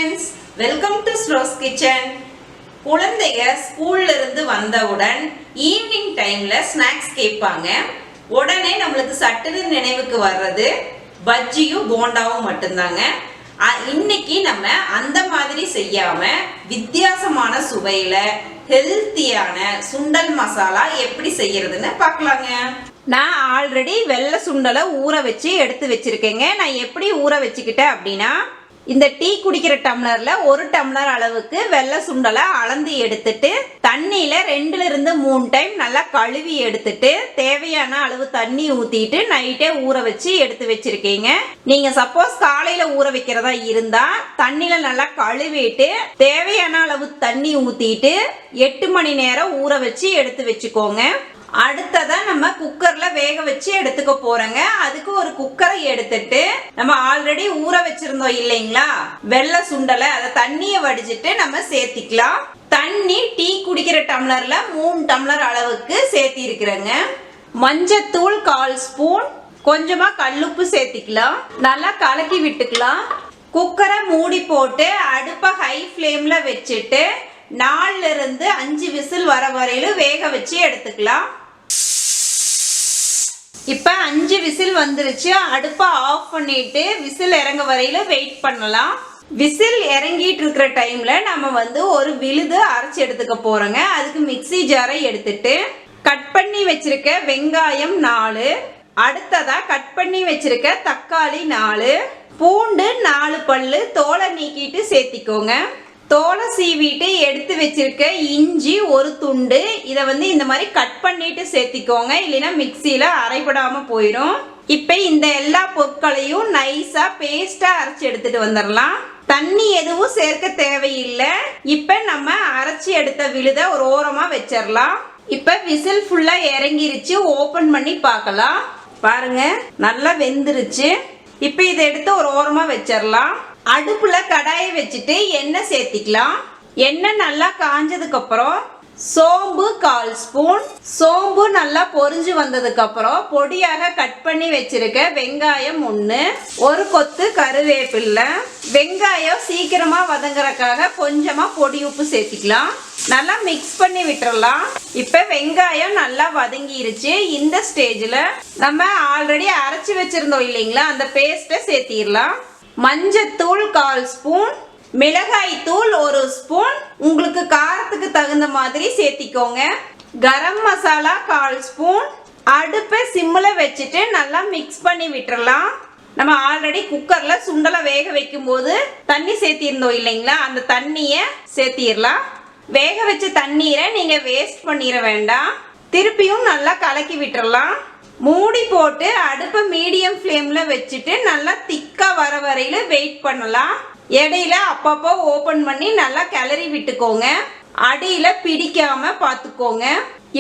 friends, welcome to Slo's Kitchen. குழந்தைங்க ஸ்கூல்ல இருந்து வந்தவுடன் ஈவினிங் டைம்ல ஸ்நாக்ஸ் கேட்பாங்க. உடனே நம்மளுக்கு சட்டுன்னு நினைவுக்கு வர்றது பஜ்ஜியும் போண்டாவும் மட்டும்தாங்க. இன்னைக்கு நம்ம அந்த மாதிரி செய்யாம வித்தியாசமான சுவையில ஹெல்த்தியான சுண்டல் மசாலா எப்படி செய்யறதுன்னு பார்க்கலாங்க. நான் ஆல்ரெடி வெள்ளை சுண்டலை ஊற வச்சு எடுத்து வச்சிருக்கேங்க. நான் எப்படி ஊற வச்சுக்கிட்டேன் அப்படின்னா, இந்த டீ குடிக்கிற டம்ளர்ல 1 டம்ளர் அளவுக்கு வெள்ளை சுண்டலை அளந்து எடுத்துட்டு தண்ணியில 2 to 3 டைம் நல்லா கழுவி எடுத்துட்டு தேவையான அளவு தண்ணி ஊத்திட்டு நைட்டே ஊற வச்சு எடுத்து வச்சிருக்கீங்க. நீங்க சப்போஸ் காலையில ஊற வைக்கிறதா இருந்தா தண்ணியில நல்லா கழுவிட்டு தேவையான அளவு தண்ணி ஊத்திட்டு 8 மணி நேரம் ஊற வச்சு எடுத்து வச்சுக்கோங்க. அடுத்ததா நம்ம குக்கர்ல வேக வச்சு எடுத்துக்க போறோங்க. அதுக்கு ஒரு குக்கரை எடுத்துட்டு நம்ம ஆல்ரெடி ஊற வச்சிருந்தோம் இல்லைங்களா வெள்ளை சுண்டலை, அதை தண்ணியை வடிச்சிட்டு நம்ம சேர்த்திக்கலாம். தண்ணி டீ குடிக்கிற டம்ளர்ல 3 டம்ளர் அளவுக்கு சேர்த்தி இருக்கிறேங்க. மஞ்சத்தூள் 1/4 ஸ்பூன், கொஞ்சமா கல்லுப்பு சேர்த்திக்கலாம். நல்லா கலக்கி விட்டுக்கலாம். குக்கரை மூடி போட்டு அடுப்பை ஹை ஃப்ளேம்ல வச்சுட்டு 4 to 5 விசில் வர வரையிலும் வேக வச்சு எடுத்துக்கலாம். இப்ப 5 விசில் வந்துருச்சு. அடுப்பை ஆஃப் பண்ணிட்டு விசில் இறங்க வரையில வெயிட் பண்ணலாம். விசில் இறங்கிட்டு இருக்கிற டைம்ல நம்ம ஒரு விழுது அரைச்சி எடுத்துக்க போறோங்க. அதுக்கு மிக்ஸி ஜாரை எடுத்துட்டு கட் பண்ணி வச்சிருக்க வெங்காயம் 4, அடுத்ததா கட் பண்ணி வச்சிருக்க தக்காளி 4, பூண்டு 4 பல்லு தோலை நீக்கிட்டு சேர்த்திக்கோங்க. தோலை சீவிட்டு எடுத்து வச்சிருக்க இஞ்சி 1 துண்டு, இதை இந்த மாதிரி கட் பண்ணிட்டு சேர்த்திக்கோங்க, இல்லைன்னா மிக்சியில அரைப்படாம போயிடும். இப்ப இந்த எல்லா பொருட்களையும் நைஸா பேஸ்டா அரைச்சி எடுத்துட்டு வந்துடலாம். தண்ணி எதுவும் சேர்க்க தேவையில்லை. இப்ப நம்ம அரைச்சி எடுத்த விழுத ஒரு ஓரமா வச்சிடலாம். இப்ப விசில் ஃபுல்லா இறங்கிருச்சு. ஓபன் பண்ணி பார்க்கலாம். பாருங்க, நல்லா வெந்துருச்சு. இப்ப இதை எடுத்து ஒரு ஓரமா வச்சிடலாம். அடுப்புல கடாயை வச்சுட்டு எண்ணெய் சேர்த்திக்கலாம். எண்ணெய் நல்லா காஞ்சதுக்கு அப்புறம் சோம்பு 1/4 ஸ்பூன், சோம்பு நல்லா பொரிஞ்சு வந்ததுக்கு அப்புறம் பொடியாக கட் பண்ணி வச்சிருக்க வெங்காயம் 1, ஒரு கொத்து கருவேப்பிலை. வெங்காயம் சீக்கிரமா வதங்குறதுக்காக கொஞ்சமா பொடி உப்பு சேர்த்திக்கலாம். நல்லா மிக்ஸ் பண்ணி விட்டுறலாம். இப்ப வெங்காயம் நல்லா வதங்கிருச்சு. இந்த ஸ்டேஜ்ல நம்ம ஆல்ரெடி அரைச்சு வச்சிருந்தோம் இல்லைங்களா, அந்த பேஸ்ட்டை சேர்த்திடலாம். மஞ்சத்தூள் 1/4 ஸ்பூன், மிளகாய் தூள் 1 ஸ்பூன், உங்களுக்கு காரத்துக்கு தகுந்த மாதிரி சேர்த்திக்கோங்க. கரம் மசாலா 1/4 ஸ்பூன். அடுப்பை சிம்ல வச்சுட்டு நல்லா மிக்ஸ் பண்ணி விட்டுறலாம். நம்ம ஆல்ரெடி குக்கர்ல சுண்டலை வேக வைக்கும் போது தண்ணி சேர்த்திருந்தோம் இல்லைங்களா, அந்த தண்ணியை சேர்த்திடலாம். வேக வச்ச தண்ணீரை நீங்க வேஸ்ட் பண்ணிட வேண்டாம். திருப்பியும் நல்லா கலக்கி விட்டுறலாம். மூடி போட்டு அடுப்பை மீடியம் ஃப்ளேம்ல வச்சுட்டு நல்லா திக்கா வர வரையில வெயிட் பண்ணலாம். இடையில அப்பப்போ ஓபன் பண்ணி நல்லா கிளறி விட்டுக்கோங்க. அடியில பிடிக்காம பாத்துக்கோங்க.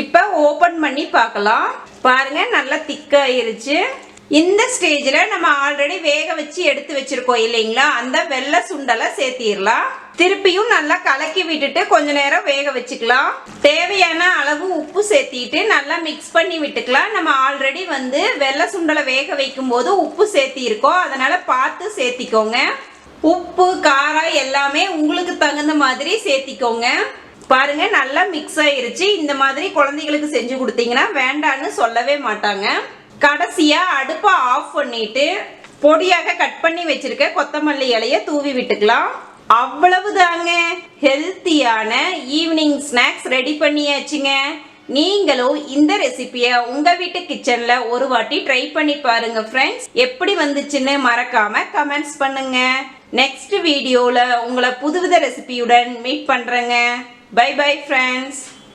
இப்ப ஓபன் பண்ணி பார்க்கலாம். பாருங்க, நல்லா திக்காயிருச்சு. இந்த ஸ்டேஜ்ல நம்ம ஆல்ரெடி வேக வச்சு எடுத்து வச்சிருக்கோம் இல்லைங்களா, அந்த வெள்ளை சுண்டலை சேர்த்திடலாம். திருப்பியும் நல்லா கலக்கி விட்டுட்டு கொஞ்ச நேரம் வேக வச்சுக்கலாம். தேவையான அளவு உப்பு சேர்த்திட்டு நல்லா மிக்ஸ் பண்ணி விட்டுக்கலாம். நம்ம ஆல்ரெடி வெள்ளை சுண்டலை வேக வைக்கும் போது உப்பு சேர்த்தி இருக்கோம், அதனால பார்த்து சேர்த்திக்கோங்க. உப்பு காரம் எல்லாமே உங்களுக்கு தகுந்த மாதிரி சேர்த்திக்கோங்க. பாருங்க, நல்லா மிக்ஸ் ஆயிருச்சு. இந்த மாதிரி குழந்தைகளுக்கு செஞ்சு கொடுத்தீங்கன்னா வேண்டான்னு சொல்லவே மாட்டாங்க. கடைசியா அடுப்பை ஆஃப் பண்ணிட்டு பொடியாக கட் பண்ணி வச்சிருக்க கொத்தமல்லி இலைய தூவி விட்டுக்கலாம். அவ்வளவுதாங்க, ஹெல்த்தியான ஈவினிங் ஸ்நாக்ஸ் ரெடி பண்ணியாச்சுங்க. நீங்களும் இந்த ரெசிபியை உங்க வீட்டு கிச்சன்ல ஒரு வாட்டி ட்ரை பண்ணி பாருங்க ஃப்ரெண்ட்ஸ். எப்படி வந்துச்சுன்னு மறக்காம கமெண்ட்ஸ் பண்ணுங்க. நெக்ஸ்ட் வீடியோல உங்களை புதுவித ரெசிபியுடன் மீட் பண்றேங்க. Bye bye friends.